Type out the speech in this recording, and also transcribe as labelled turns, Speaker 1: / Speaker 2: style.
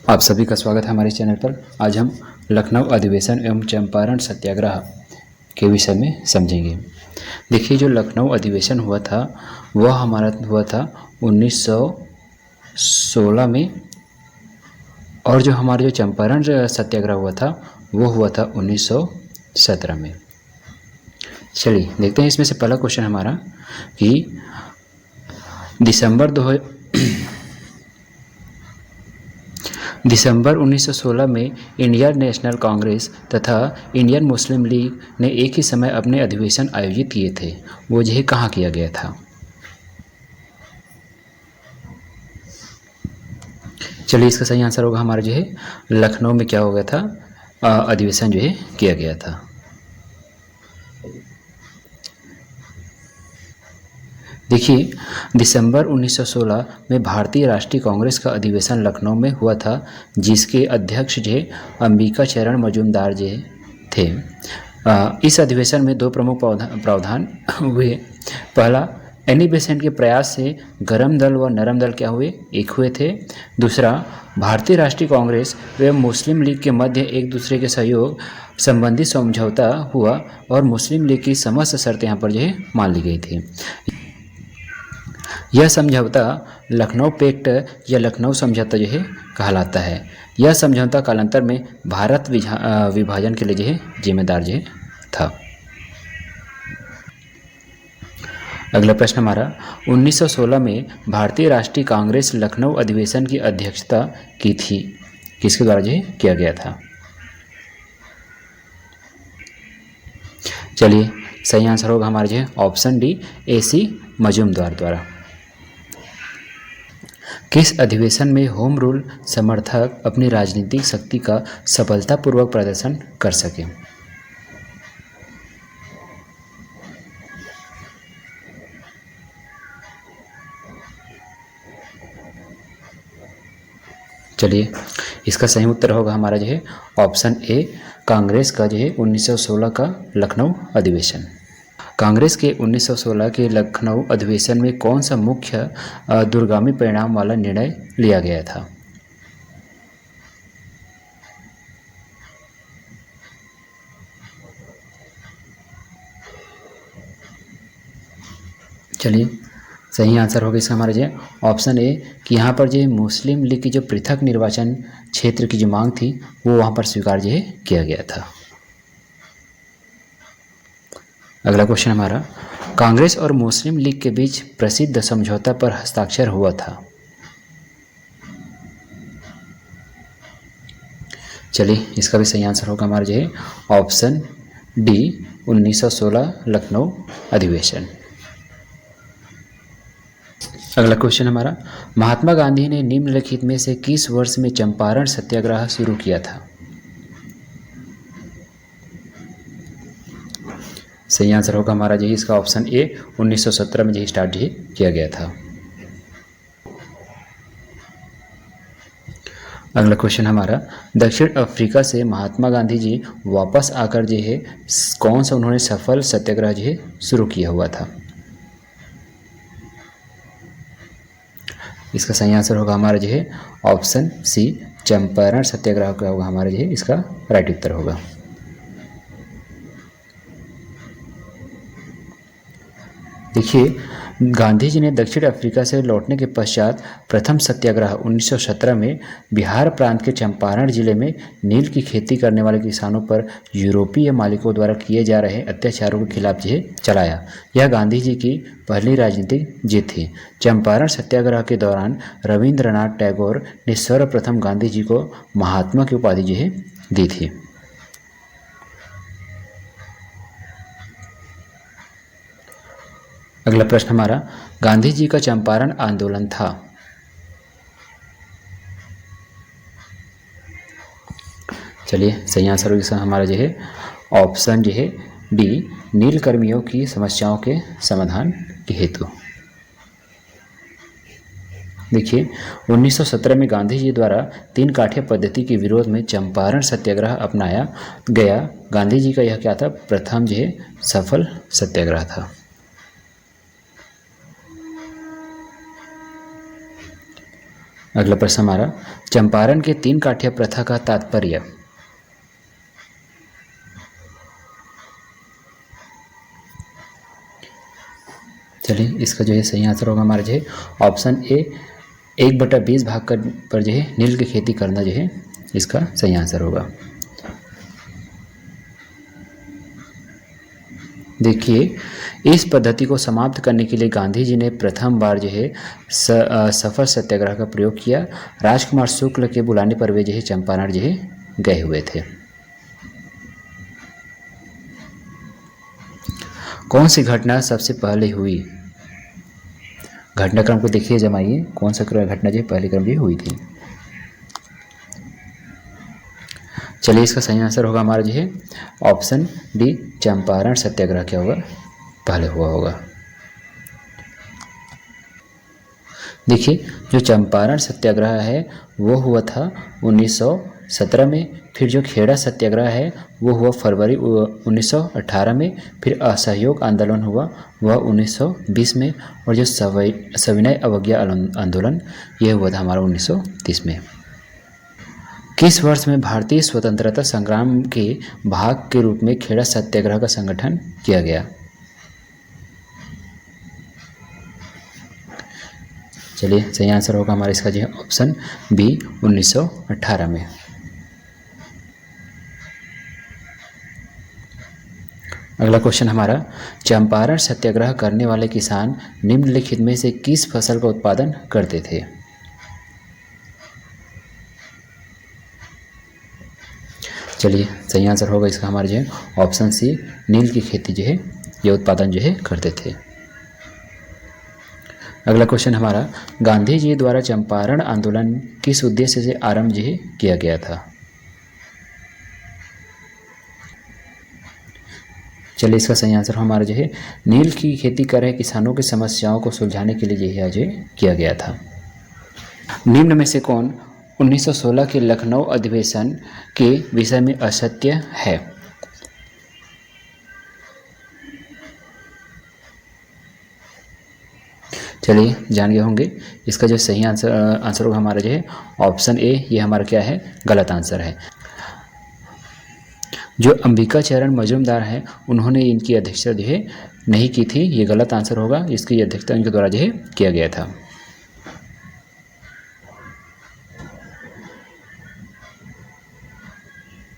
Speaker 1: आप सभी का स्वागत है हमारे चैनल पर। आज हम लखनऊ अधिवेशन एवं चंपारण सत्याग्रह के विषय में समझेंगे। देखिए, जो लखनऊ अधिवेशन हुआ था वह हमारा हुआ था 1916 में, और जो हमारा जो चंपारण सत्याग्रह हुआ था वो हुआ था 1917 में। चलिए देखते हैं इसमें से पहला क्वेश्चन हमारा कि दिसंबर 1916 में इंडियन नेशनल कांग्रेस तथा इंडियन मुस्लिम लीग ने एक ही समय अपने अधिवेशन आयोजित किए थे। वो जो है कहाँ किया गया था? चलिए, इसका सही आंसर होगा हमारा जो है लखनऊ में क्या हो गया था, अधिवेशन जो है किया गया था। देखिए, दिसंबर 1916 में भारतीय राष्ट्रीय कांग्रेस का अधिवेशन लखनऊ में हुआ था, जिसके अध्यक्ष जो अंबिका चरण मजूमदार जी थे। इस अधिवेशन में दो प्रमुख प्रावधान हुए। पहला, एनी बेसेंट के प्रयास से गरम दल व नरम दल क्या हुए, एक हुए थे। दूसरा, भारतीय राष्ट्रीय कांग्रेस एवं मुस्लिम लीग के मध्य एक दूसरे के सहयोग संबंधी समझौता हुआ और मुस्लिम लीग की समस्त शर्तें यहाँ पर जो है मान ली गई थी। यह समझौता लखनऊ पैक्ट या लखनऊ समझौता जो है कहलाता है। यह समझौता कालांतर में भारत विभाजन के लिए जो है जिम्मेदार जो है था। अगला प्रश्न हमारा, 1916 में भारतीय राष्ट्रीय कांग्रेस लखनऊ अधिवेशन की अध्यक्षता की थी, किसके द्वारा जो है किया गया था? चलिए, सही आंसर होगा हमारा जो है ऑप्शन डी, AC मजूमदार द्वारा। किस अधिवेशन में होम रूल समर्थक अपनी राजनीतिक शक्ति का सफलतापूर्वक प्रदर्शन कर सके? चलिए, इसका सही उत्तर होगा हमारा जो है ऑप्शन ए, कांग्रेस का जो है 1916 का लखनऊ अधिवेशन। कांग्रेस के 1916 के लखनऊ अधिवेशन में कौन सा मुख्य दूरगामी परिणाम वाला निर्णय लिया गया था? चलिए, सही आंसर होगा इसका हमारा जो है ऑप्शन ए, कि यहाँ पर जो मुस्लिम लीग की जो पृथक निर्वाचन क्षेत्र की जो मांग थी वो वहाँ पर स्वीकार जो है किया गया था। अगला क्वेश्चन हमारा, कांग्रेस और मुस्लिम लीग के बीच प्रसिद्ध समझौता पर हस्ताक्षर हुआ था। चलिए, इसका भी सही आंसर होगा हमारा जो है ऑप्शन डी, 1916 लखनऊ अधिवेशन। अगला क्वेश्चन हमारा, महात्मा गांधी ने निम्नलिखित में से किस वर्ष में चंपारण सत्याग्रह शुरू किया था? सही आंसर होगा हमारा जो इसका ऑप्शन ए, 1917 में जो स्टार्ट किया गया था। अगला क्वेश्चन हमारा, दक्षिण अफ्रीका से महात्मा गांधी जी वापस आकर जो है कौन सा उन्होंने सफल सत्याग्रह जो है शुरू किया हुआ था? इसका सही आंसर होगा हमारा जो है ऑप्शन सी, चंपारण सत्याग्रह का होगा हमारा जो है इसका राइट उत्तर होगा। देखिए, गांधी जी ने दक्षिण अफ्रीका से लौटने के पश्चात प्रथम सत्याग्रह 1917 में बिहार प्रांत के चंपारण जिले में नील की खेती करने वाले किसानों पर यूरोपीय मालिकों द्वारा किए जा रहे अत्याचारों के खिलाफ जो चलाया। यह गांधी जी की पहली राजनीतिक जीत थी। चंपारण सत्याग्रह के दौरान रविंद्रनाथ टैगोर ने सर्वप्रथम गांधी जी को महात्मा की उपाधि जो दी थी। अगला प्रश्न हमारा, गांधी जी का चंपारण आंदोलन था। चलिए, सही आंसर होगा हमारा जो है ऑप्शन जो है डी, नील कर्मियों की समस्याओं के समाधान के हेतु। देखिए, 1917 में गांधी जी द्वारा 3 काठिया पद्धति के विरोध में चंपारण सत्याग्रह अपनाया गया। गांधी जी का यह क्या था, प्रथम जो है सफल सत्याग्रह था। अगला प्रश्न हमारा, चंपारण के 3 काठिया प्रथा का तात्पर्य। चलिए इसका जो है सही आंसर होगा हमारा जो है ऑप्शन ए, 1/20 भाग पर जो है नील की खेती करना जो है इसका सही आंसर होगा। देखिए, इस पद्धति को समाप्त करने के लिए गांधी जी ने प्रथम बार जो है सफल सत्याग्रह का प्रयोग किया। राजकुमार शुक्ल के बुलाने पर वे जो है चंपारण जो है गए हुए थे। कौन सी घटना सबसे पहले हुई? घटनाक्रम को देखिए, जमाइए, कौन सा घटना जो पहले क्रम जो हुई थी। चलिए इसका सही आंसर होगा हमारा जो है ऑप्शन डी, चंपारण सत्याग्रह क्या होगा, पहले हुआ होगा। देखिए, जो चंपारण सत्याग्रह है वो हुआ था 1917 में, फिर जो खेड़ा सत्याग्रह है वो हुआ फरवरी 1918 में, फिर असहयोग आंदोलन हुआ वह 1920 में, और जो सविनय अवज्ञा आंदोलन यह हुआ था हमारा 1930 में। किस वर्ष में भारतीय स्वतंत्रता संग्राम के भाग के रूप में खेड़ा सत्याग्रह का संगठन किया गया? चलिए सही आंसर होगा हमारा इसका जो है ऑप्शन बी, 1918 में। अगला क्वेश्चन हमारा, चंपारण सत्याग्रह करने वाले किसान निम्नलिखित में से किस फसल का उत्पादन करते थे? चलिए सही आंसर होगा इसका हमारा जो है ऑप्शन सी, नील की खेती जो है ये उत्पादन जो है करते थे। अगला क्वेश्चन हमारा, गांधी जी द्वारा चंपारण आंदोलन किस उद्देश्य से आरंभ जो है किया गया था? चलिए इसका सही आंसर हमारा जो है नील की खेती कर रहे किसानों की समस्याओं को सुलझाने के लिए यह जो किया गया था। निम्न में से कौन 1916 के लखनऊ अधिवेशन के विषय में असत्य है? चलिए जान गए होंगे, इसका जो सही आंसर होगा हमारा जो है ऑप्शन ए, ये हमारा क्या है, गलत आंसर है। जो अंबिका चरण मजूमदार हैं उन्होंने इनकी अध्यक्षता जो है नहीं की थी, ये गलत आंसर होगा, इसकी अध्यक्षता इनके द्वारा जो है किया गया था।